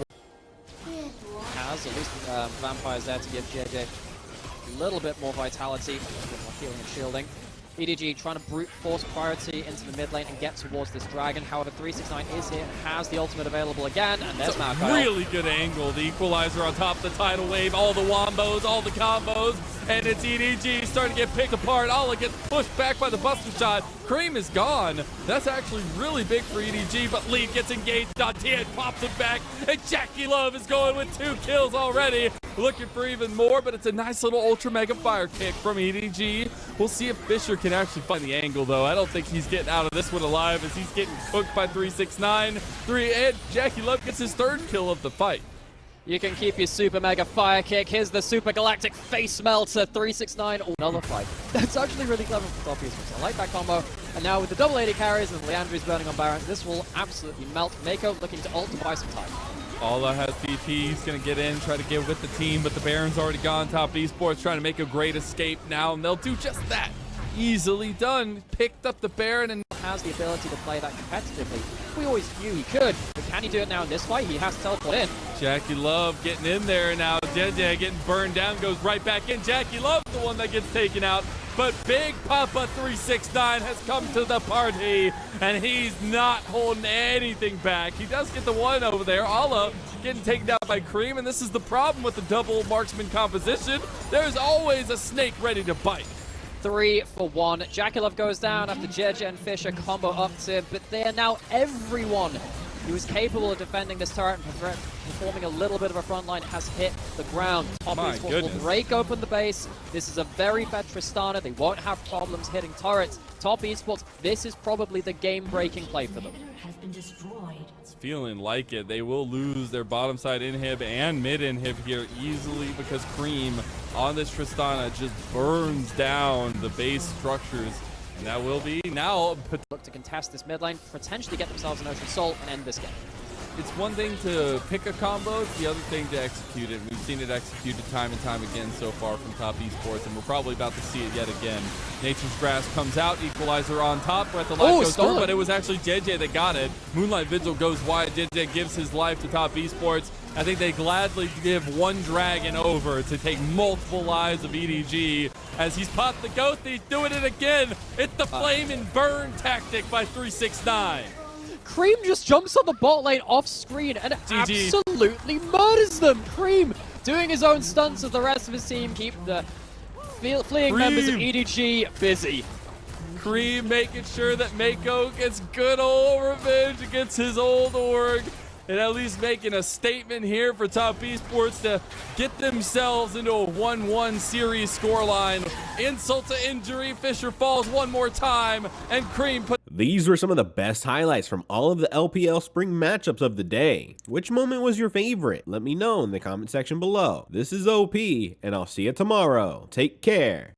Has at least Vampire's there to give JJ a little bit more vitality, a bit more healing and shielding. EDG trying to brute force priority into the mid lane and get towards this dragon. However, 369 is here, has the ultimate available again, and there's Maokai. Really good angle. The equalizer on top of the tidal wave, all the wombos, all the combos, and it's EDG starting to get picked apart. Alla gets pushed back by the buster shot. Cream is gone. That's actually really big for EDG, but Leaf gets engaged on Tien, pops it back, and Jackie Love is going with 2 kills already. Looking for even more, but it's a nice little ultra mega fire kick from EDG. We'll see if Fisher can actually find the angle, though. I don't think he's getting out of this one alive as he's getting cooked by 369. And Jackie Love gets his 3rd kill of the fight. You can keep your super mega fire kick. Here's the super galactic face melter. 369 nullify. That's actually really clever for top users. I like that combo. And now with the double AD carries and Leandri's burning on Baron, this will absolutely melt. Mako looking to ult to buy some time. Alla has DP, he's going to get in, try to get with the team, but the Baron's already gone. Top Esports trying to make a great escape now, and they'll do just that. Easily done. Picked up the Baron and has the ability to play that competitively. We always knew he could, but can he do it now in this fight? He has to teleport in. Jackie Love getting in there now. JJ getting burned down, goes right back in. Jackie Love, the one that gets taken out. But Big Papa 369 has come to the party, and he's not holding anything back. He does get the one over there. Alla getting taken down by Cream, and this is the problem with the double marksman composition. There's always a snake ready to bite. 3 for 1. Jackie Love goes down after JJ and Fisher combo up to, but they are now everyone He was capable of defending this turret and performing a little bit of a front line, has hit the ground. Top Esports will break open the base. This is a very fed Tristana. They won't have problems hitting turrets. Top Esports, this is probably the game-breaking play for them. It's feeling like it. They will lose their bottom side inhib and mid inhib here easily because Cream on this Tristana just burns down the base structures. And that will be now. Look to contest this mid lane, potentially get themselves an Ocean Soul and end this game. It's one thing to pick a combo, it's the other thing to execute it. We've seen it executed time and time again so far from Top Esports, and we're probably about to see it yet again. Nature's Grass comes out, Equalizer on top, Breath of Life goes through, but it was actually JJ that got it. Moonlight Vigil goes wide, JJ gives his life to Top Esports. I think they gladly give one dragon over to take multiple lives of EDG. As he's popped the ghost, he's doing it again. It's the flame and burn tactic by 369. Cream just jumps on the bot lane off screen and absolutely murders them. Cream doing his own stunts as the rest of his team keep the fleeing members of EDG busy. Cream making sure that Mako gets good old revenge against his old org. And at least making a statement here for Top Esports to get themselves into a 1-1 series scoreline. Insult to injury, Fisher falls one more time, and Cream put... These were some of the best highlights from all of the LPL Spring matchups of the day. Which moment was your favorite? Let me know in the comment section below. This is OP, and I'll see you tomorrow. Take care.